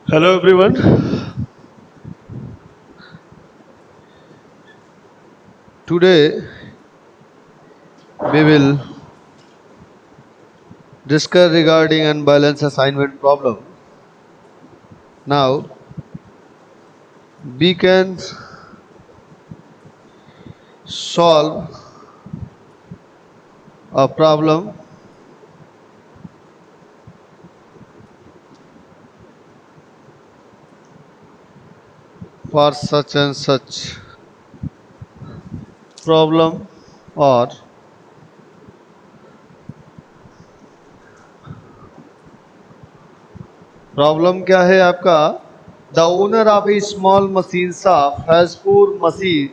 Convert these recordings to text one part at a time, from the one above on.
Hello everyone. Today we will discuss regarding unbalanced assignment problem. Now we can solve a problem for such and such problem or problem क्या है आपका The owner of a small machine shop has four machine.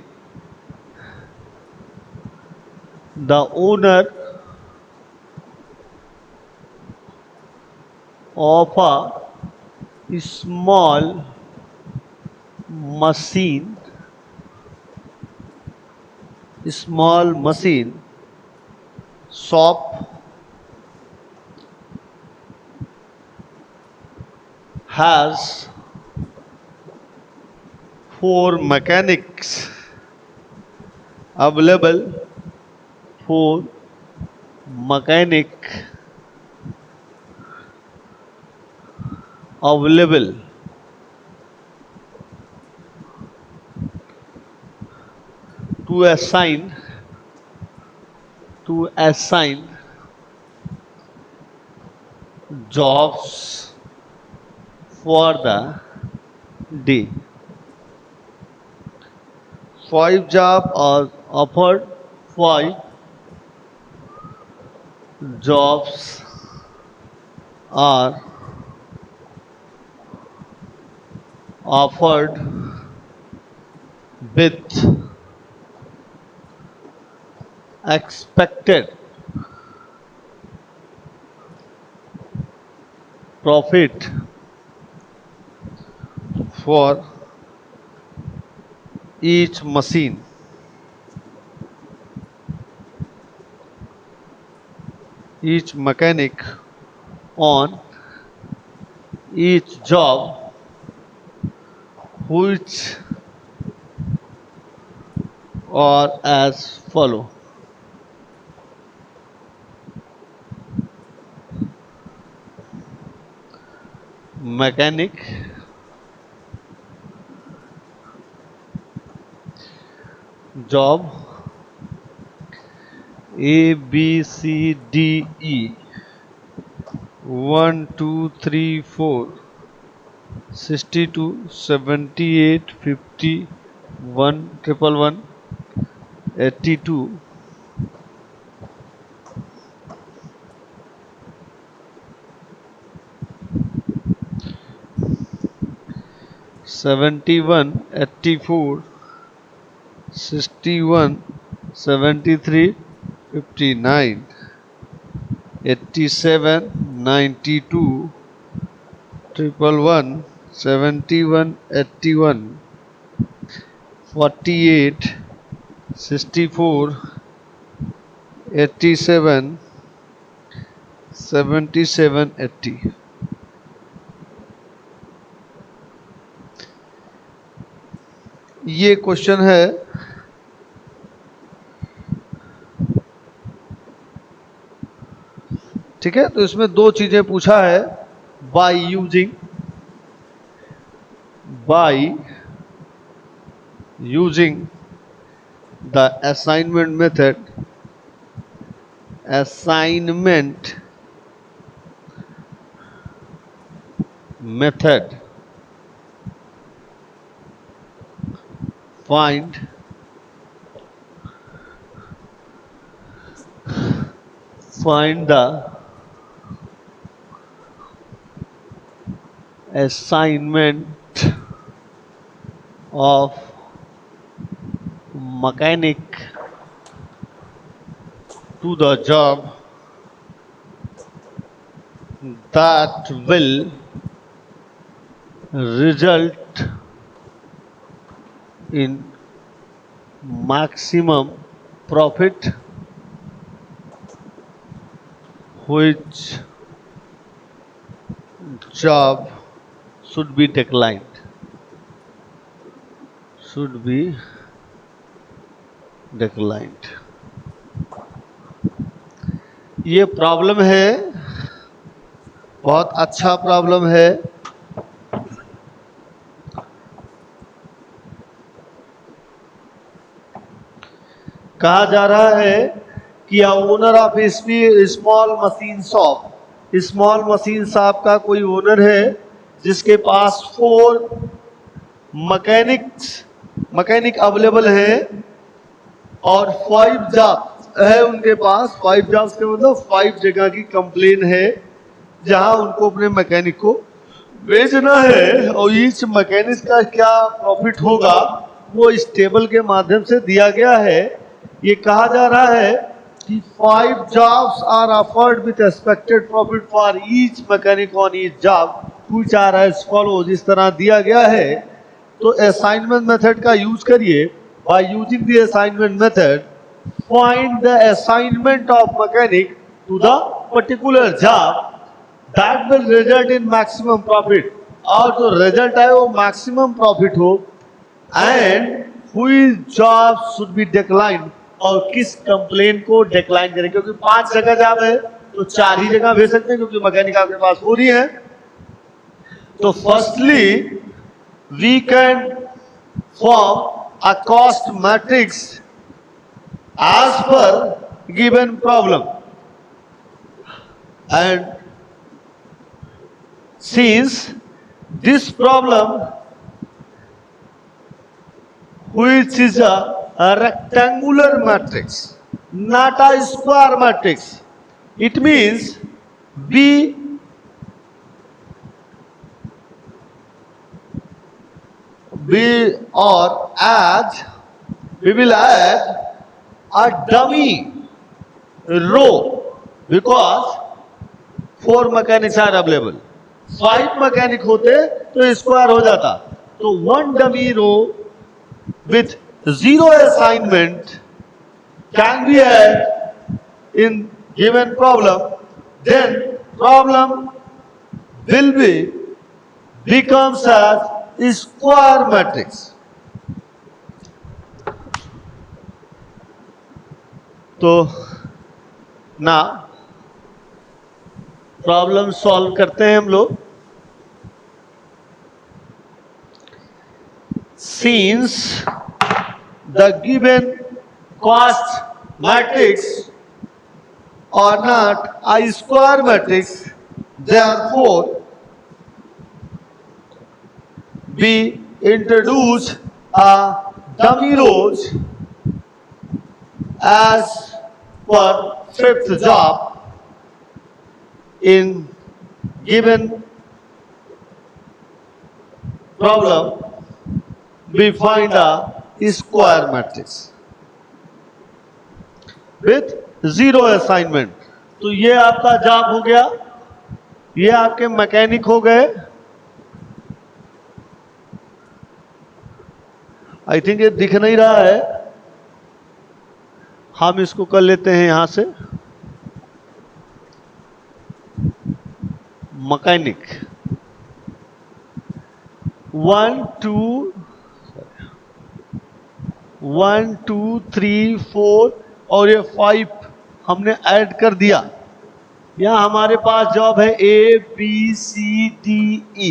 The owner of a small machine small machine shop has four mechanics available for mechanic available to assign jobs for the day. Five jobs are offered. Five jobs are offered with expected profit for each machine. Each mechanic on each job which are as follow. Mechanic job A B C D E 1 2 3 4 62 78 50 1 triple 1 82 71 84 61 73 59 87 92 triple 1 71 81 48 64 87 77 80 ये question है ठीक है। तो इसमें दो चीजें पूछा है bye using the assignment method find the assignment of mechanic to the job that will result in maximum profit, which job should be declined, should be declined. ये प्रॉब्लम है, बहुत अच्छा प्रॉब्लम है। कहा जा रहा है कि owner of small machine shop, small machine shop का कोई ओनर है जिसके पास 4 मैकेनिक अवेलेबल है और 5 जॉब है उनके पास। 5 जॉब्स के मतलब 5 जगह की कंप्लेन है जहां उनको अपने मैकेनिक को बेचना है, और ईच मैकेनिक का क्या प्रॉफिट होगा वो इस टेबल के माध्यम से दिया गया है। ये कहा जा रहा है कि 5 jobs are offered with expected profit for each mechanic on each job which are as follows। इस तरह दिया गया है, तो असाइनमेंट मेथड का यूज करिए। By using the assignment method find the assignment of mechanic to the particular job that will result in maximum profit, और जो रिजल्ट है वो मैक्सिमम प्रॉफिट हो, and which job should be declined, और किस complain को decline करें, क्योंकि 5 जगह जॉब है तो 4 ही जगह भेज सकते हैं क्योंकि मैकेनिक आपके पास पूरी है। तो firstly we can form a cost matrix as per given problem, and since this problem which is a rectangular matrix, not a square matrix. It means we will add a dummy row because 4 mechanics are available. 5 mechanic होते तो square हो जाता, तो 1 dummy row with 0 assignment can be added in given problem, then problem will becomes as square matrix. तो ना problem solve करते हैं हम लोग। Since the given cost matrix are not a square matrix, therefore we introduce a dummy rows as per 5th job in given problem. We find a square matrix with 0 assignment. तो ये आपका job हो गया, ये आपके mechanic हो गए। I think ये दिख नहीं रहा है, हम इसको कर लेते हैं यहां से। मैकेनिक 1 2 3 4 और ये 5 हमने ऐड कर दिया। यहां हमारे पास जॉब है A B C D E।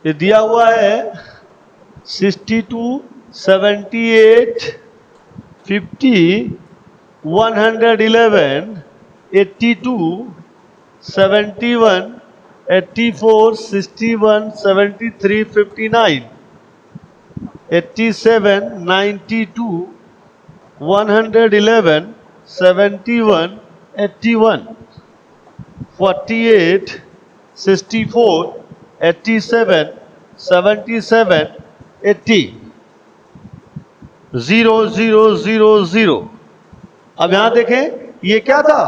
ये दिया हुआ है 62 78 50 111 82 71 84 61 73 59 87 92 111 71 81 48 64 87 77 80 0 0 0 0। अब यहां देखें ये क्या था,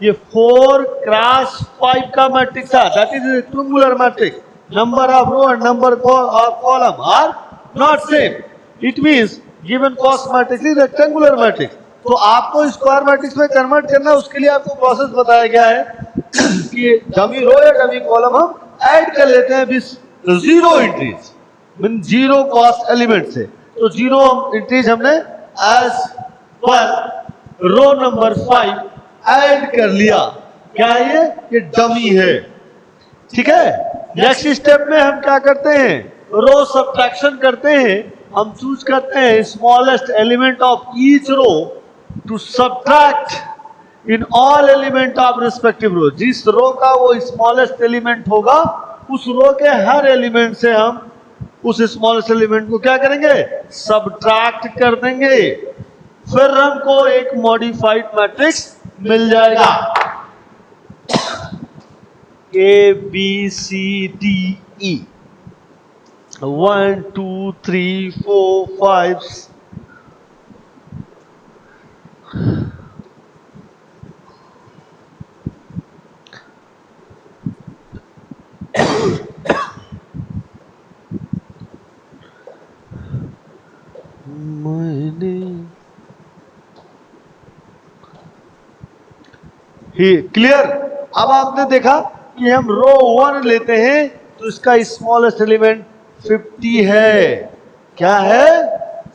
ये 4 क्रॉस 5 का मैट्रिक्स था, that is triangular matrix. Number of row and number of column are not same, it means given cost matrix is rectangular matrix. तो आपको स्क्वायर मैट्रिक्स में कन्वर्ट करना, उसके लिए आपको प्रोसेस बताया गया है कि डमी रो या डमी कॉलम हम ऐड कर लेते हैं with zero entries, mean zero cost element से। तो जीरो एंट्रीज हमने एज पर रो नंबर 5 ऐड कर लिया। क्या है ये डमी है, ठीक है। नेक्स्ट स्टेप में हम क्या करते हैं, रो सब्ट्रैक्शन करते हैं। हम चूज करते हैं smallest element of each row to subtract in all element of respective row. जिस रो का वो स्मॉलेस्ट एलिमेंट होगा, उस रो के हर एलिमेंट से हम उस स्मॉलेस्ट एलिमेंट को क्या करेंगे, सब्ट्रैक्ट कर देंगे। फिर हमको एक मॉडिफाइड मैट्रिक्स मिल जाएगा। A B C D E 1 2 3 4 5 clear. अब आपने देखा कि हम रो 1 लेते हैं तो इसका स्मॉलेस्ट एलिमेंट 50 है। क्या है,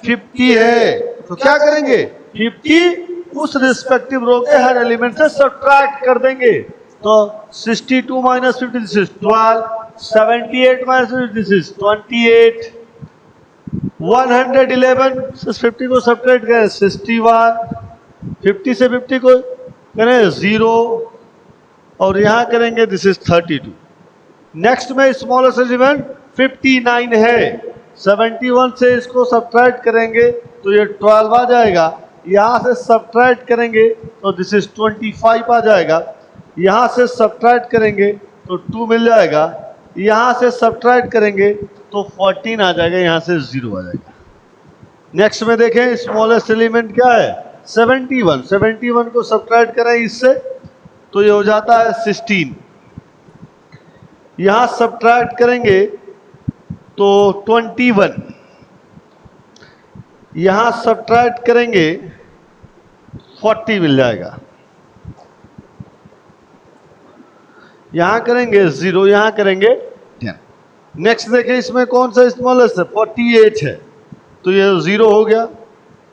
50 है। तो क्या करेंगे, 50 उस रिस्पेक्टिव रो के हर एलिमेंट से सब्ट्रैक्ट कर देंगे। तो 62 minus 50 this is 12, 78 minus 50 this is 28, 111 से 50 को सब्ट्रैक्ट करें 61, 50 से 50 को करें 0, और यहां करेंगे दिस इज 32। नेक्स्ट में स्मॉलेस्ट एलिमेंट 59 है, 71 से इसको सब्ट्रैक्ट करेंगे तो ये 12 आ जाएगा। यहां से सब्ट्रैक्ट करेंगे तो दिस इज 25 आ जाएगा। यहां से सब्ट्रैक्ट करेंगे तो 2 मिल जाएगा। यहां से सब्ट्रैक्ट करेंगे तो 14 आ जाएगा, यहां से 0 आ जाएगा। नेक्स्ट में देखें स्मॉलेस्ट एलिमेंट क्या है, 71, 71 को सब्ट्रैक्ट करें इससे तो ये हो जाता है 16। यहां सब्ट्रैक्ट करेंगे तो 21, यहां सब्ट्रैक्ट करेंगे 40 मिल जाएगा। यहां करेंगे 0, यहां करेंगे 10। नेक्स्ट देखिए इसमें कौन सा स्मॉलेस्ट है, 48 है, तो ये 0 हो गया।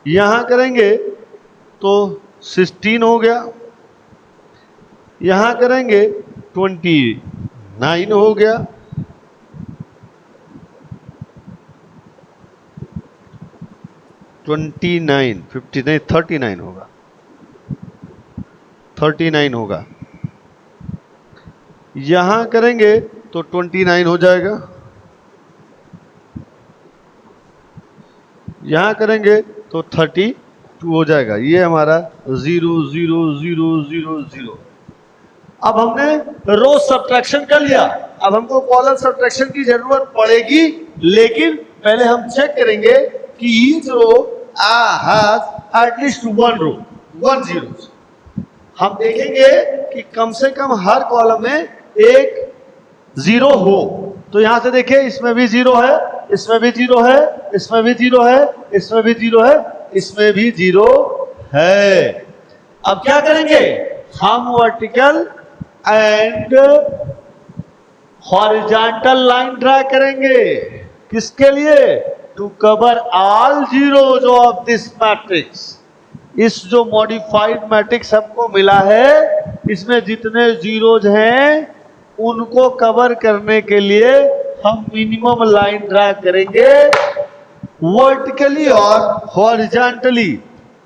यहां करेंगे तो 16 हो गया। यहां करेंगे 29 हो गया। ट्वेंटी नाइन 59 39 होगा, 39 होगा। यहां करेंगे तो 29 हो जाएगा। यहां करेंगे तो 32 हो जाएगा। ये हमारा 0 0 0 0 0। अब हमने रो सब्ट्रैक्शन कर लिया, अब हमको कॉलम सब्ट्रैक्शन की जरूरत पड़ेगी, लेकिन पहले हम चेक करेंगे कि each row has at least one row, 1 0। हम देखेंगे कि कम से कम हर कॉलम में एक 0 हो। तो यहां से देखिए इसमें भी 0 है, इसमें भी 0 है, इसमें भी 0 है, इसमें भी 0 है, इसमें भी 0 है। अब क्या करेंगे, हम vertical and horizontal line draw करेंगे। किसके लिए, to cover all zeros of this matrix. इस जो मॉडिफाइड मैट्रिक्स हमको मिला है, इसमें जितने जीरोज हैं उनको कवर करने के लिए हम मिनिमम लाइन ड्रा करेंगे वर्टिकली और हॉरिजॉन्टली।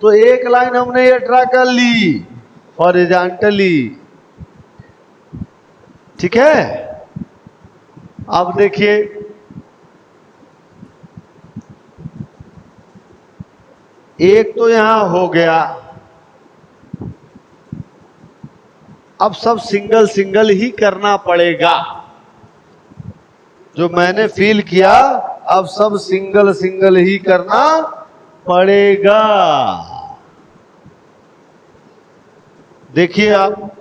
तो एक लाइन हमने ये ड्रा कर ली हॉरिजॉन्टली, ठीक है। अब देखिए एक तो यहां हो गया। अब सब सिंगल सिंगल ही करना पड़ेगा, जो मैंने फील किया अब सब सिंगल सिंगल ही करना पड़ेगा। देखिए आप,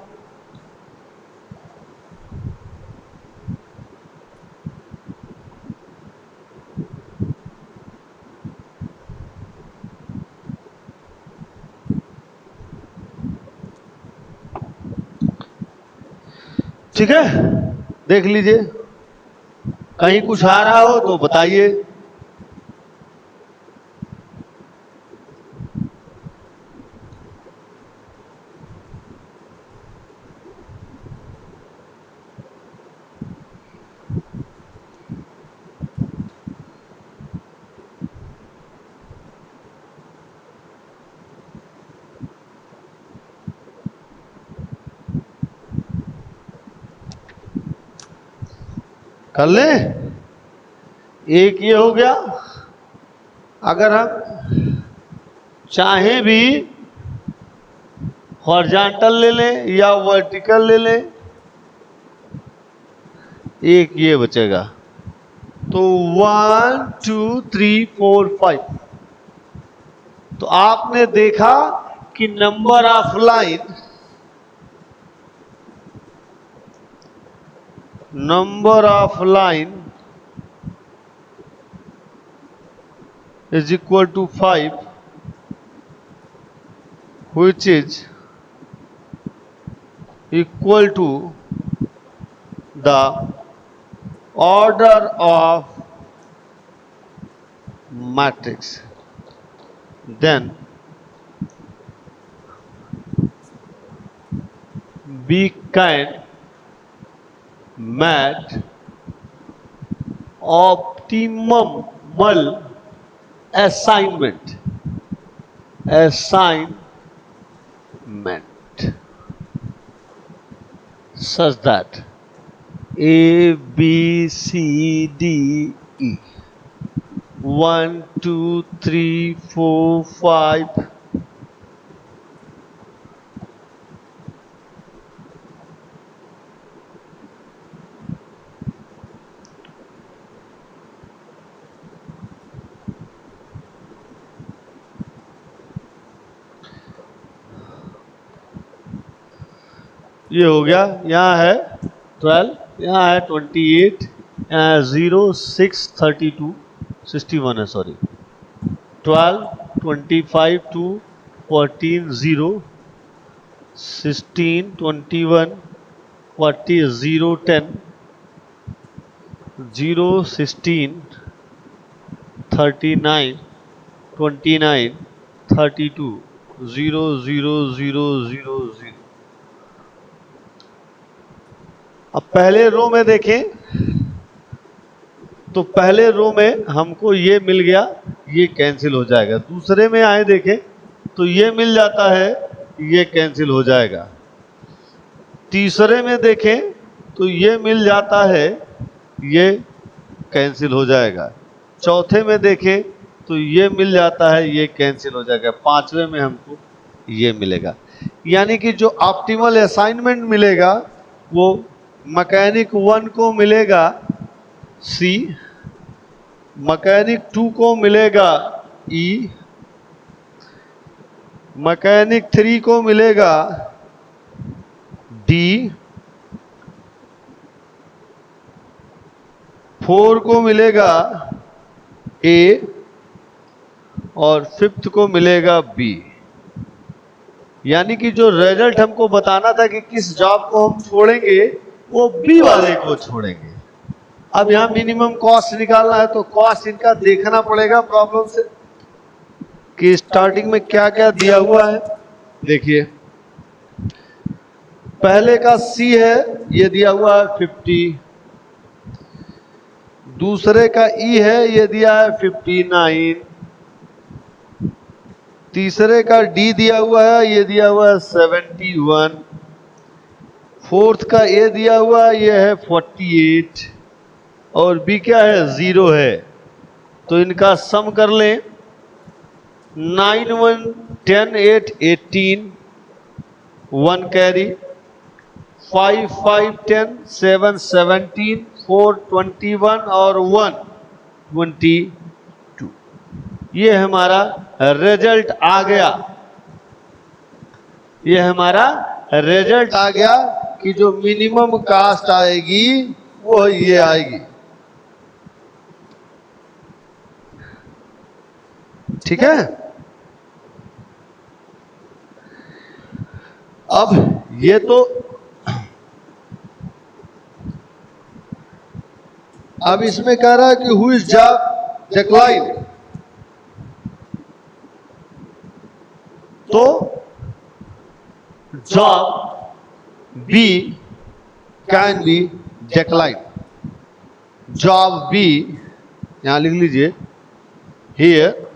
ठीक है, देख लीजिए, कहीं कुछ आ रहा हो तो बताइए। कर ले, एक ये हो गया। अगर हम चाहे भी हॉरिजॉन्टल ले लें या वर्टिकल ले लें, एक ये बचेगा। तो 1 2 3 4 5। तो आपने देखा कि number of line is equal to 5, which is equal to the order of matrix. Then we can match optimal assignment such that A, B, C, D, E 1 2 3 4 5 ये हो गया। यहाँ है 12, यहाँ है 28, यहाँ है 0 6 32 61 है, सॉरी 12 25 2 14 0 16 21 40 0 10 0 16 39 29 32 0 0 0 0 0। अब पहले रो में देखें तो पहले रो में हमको ये मिल गया, ये कैंसिल हो जाएगा। दूसरे में आए देखें तो ये मिल जाता है, ये कैंसिल हो जाएगा। तीसरे में देखें तो ये मिल जाता है, ये कैंसिल हो जाएगा। चौथे में देखें तो ये मिल जाता है, ये कैंसिल हो जाएगा। पांचवें में हमको ये मिलेगा। यानी कि जो ऑप्टिमल असाइनमेंट मिलेगा वो मैकेनिक 1 को मिलेगा C, मैकेनिक 2 को मिलेगा E, मैकेनिक 3 को मिलेगा D, 4 को मिलेगा A और 5th को मिलेगा B। यानी कि जो रिजल्ट हमको बताना था कि किस जॉब को हम छोड़ेंगे वो B वाले को छोड़ेंगे। अब यहाँ मिनिमम कॉस्ट निकालना है तो कॉस्ट इनका देखना पड़ेगा प्रॉब्लम से कि स्टार्टिंग में क्या क्या दिया हुआ है। देखिए पहले का C है, ये दिया हुआ है 50, दूसरे का E है, ये दिया है 59, तीसरे का D दिया हुआ है, ये दिया हुआ है 71, फोर्थ का A दिया हुआ है, ये है 48 और B क्या है 0 है। तो इनका सम कर लें, 9 1 10 8 18 1 कैरी, 5 5 10 7 17 4 21 और 1 22। ये हमारा रिजल्ट आ गया। ये हमारा रिजल्ट आ गया कि जो मिनिमम कास्ट आएगी वो ये आएगी। ठीक है, अब ये तो अब इसमें कह रहा है कि हु इज जॉब डिक्लाइन, तो job B can be decline. Job B यहां लिख लीजिए, here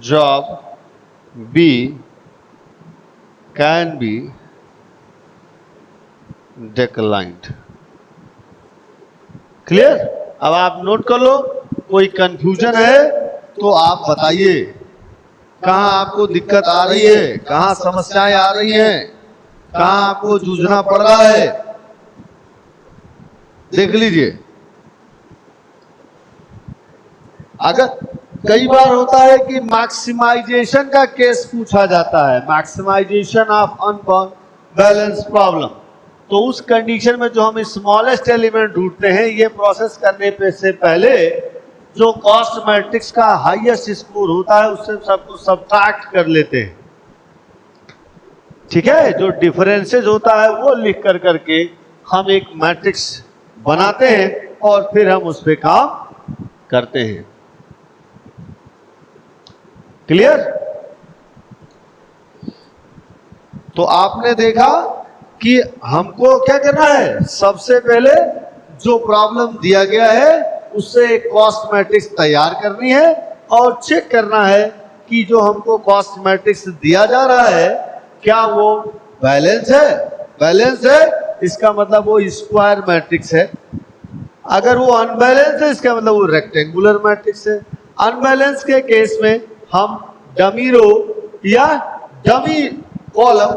job B can be declined. Clear? अब आप नोट कर लो, कोई कंफ्यूजन है तो आप बताइए, कहां आपको दिक्कत आ रही है, कहां समस्याएं आ रही हैं, कहां आपको जूझना पड़ रहा है, देख लीजिए। अगर कई बार होता है कि मैक्सिमाइजेशन का केस पूछा जाता है, मैक्सिमाइजेशन ऑफ अनबैलेंस प्रॉब्लम, तो उस कंडीशन में जो हम स्मॉलेस्ट एलिमेंट ढूंढते हैं, ये प्रोसेस करने पे से पहले जो कॉस्ट मैट्रिक्स का हाईएस्ट स्कोर होता है उससे सबको सब्ट्रैक्ट कर लेते हैं। ठीक है, जो डिफरेंसेस होता है वो लिख कर करके हम एक मैट्रिक्स बनाते हैं और फिर हम उस पर काम करते हैं। क्लियर? तो आपने देखा कि हमको क्या करना है, सबसे पहले जो प्रॉब्लम दिया गया है उससे एक कॉस्ट मैट्रिक्स तैयार करनी है और चेक करना है कि जो हमको कॉस्ट मैट्रिक्स दिया जा रहा है क्या वो बैलेंस है। बैलेंस है इसका मतलब वो स्क्वायर मैट्रिक्स है, अगर वो अनबैलेंस है इसका मतलब वो रेक्टेंगुलर मैट्रिक्स है। अनबैलेंस के केस में हम डमी रो या डमी कॉलम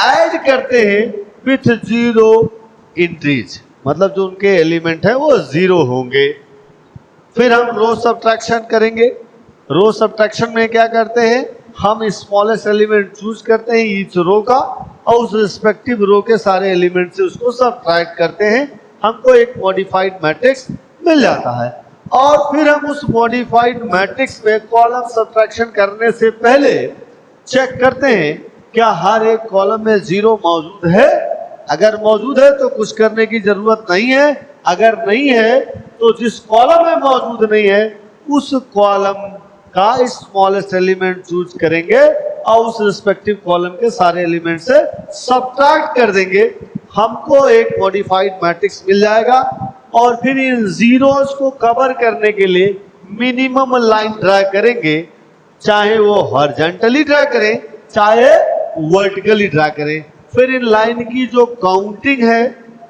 ऐड करते हैं विथ जीरो एंट्रीज, मतलब जो उनके एलिमेंट है वो जीरो होंगे। फिर हम रो सब्ट्रैक्शन करेंगे। रो सब्ट्रैक्शन में क्या करते हैं, हम स्मॉलेस्ट एलिमेंट चूज करते हैं ईच रो का और उस रिस्पेक्टिव रो के सारे एलिमेंट से उसको सब्ट्रैक्ट करते हैं, हमको एक मॉडिफाइड मैट्रिक्स मिल जाता है। और फिर हम उस मॉडिफाइड मैट्रिक्स में कॉलम सब्ट्रैक्शन करने से पहले चेक करते हैं क्या हर एक कॉलम में जीरो मौजूद है। अगर मौजूद है तो कुछ करने की जरूरत नहीं है, अगर नहीं है तो जिस कॉलम में मौजूद नहीं है उस कॉलम का स्मॉलेस्ट एलिमेंट चूज करेंगे और उस रिस्पेक्टिव कॉलम के सारे एलिमेंट से सब्ट्रैक्ट कर देंगे, हमको एक मॉडिफाइड मैट्रिक्स मिल जाएगा। और फिर इन जीरोस को कवर करने के लिए मिनिमम लाइन ड्रा करेंगे, चाहे वो हॉरिजॉन्टली ड्रा करें चाहे वर्टिकली ड्रा करें। फिर इन लाइन की जो काउंटिंग है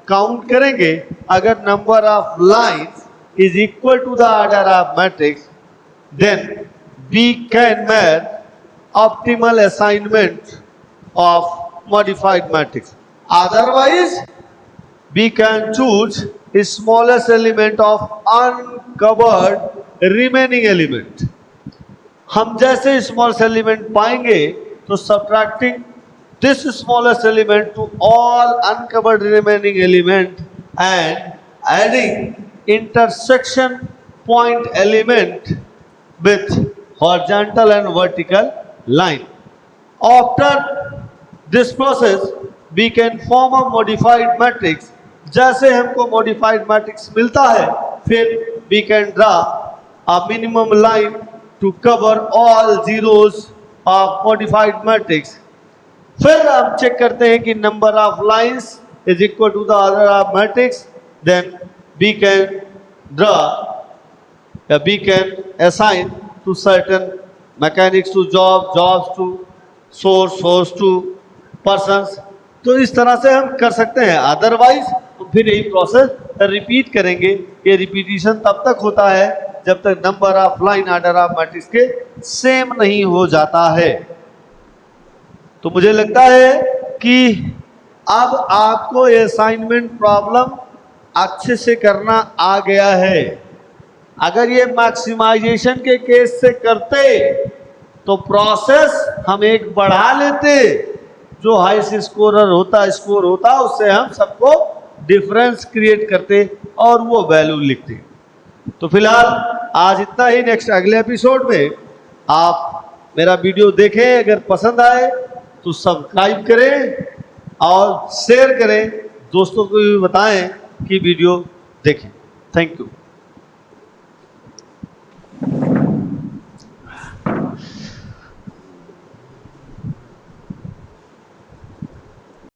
काउंट करेंगे, अगर number of lines is equal to the order of matrix then we can make optimal assignment of modified matrix. Otherwise we can choose the smallest element of uncovered remaining element. हम जैसे smallest element पाएंगे तो subtracting this smallest element to all uncovered remaining element and adding intersection point element with horizontal and vertical line. After this process we can form a modified matrix. जैसे हमको modified matrix मिलता है फिर we can draw a minimum line to cover all zeros of modified matrix. फिर हम check करते हैं कि number of lines is equal to the order of matrix, then we can draw, we can assign to certain mechanics to job, jobs to source, source to persons. तो इस तरह से हम कर सकते हैं। अदरवाइज तो फिर यही प्रोसेस रिपीट करेंगे। ये रिपीटिशन तब तक होता है जब तक number of line order of matrix के सेम नहीं हो जाता है। तो मुझे लगता है कि अब आपको असाइनमेंट प्रॉब्लम अच्छे से करना आ गया है। अगर ये मैक्सिमाइजेशन के केस से करते तो प्रोसेस हम एक बढ़ा लेते, जो हाईएस्ट स्कोर होता उससे हम सबको डिफरेंस क्रिएट करते और वो वैल्यू लिखते। तो फिलहाल आज इतना ही। नेक्स्ट अगले एपिसोड में आप मेरा वीडियो देखें, अगर पसंद आए तो सब्सक्राइब करें और शेयर करें, दोस्तों को भी बताएं की वीडियो देखें। Thank you.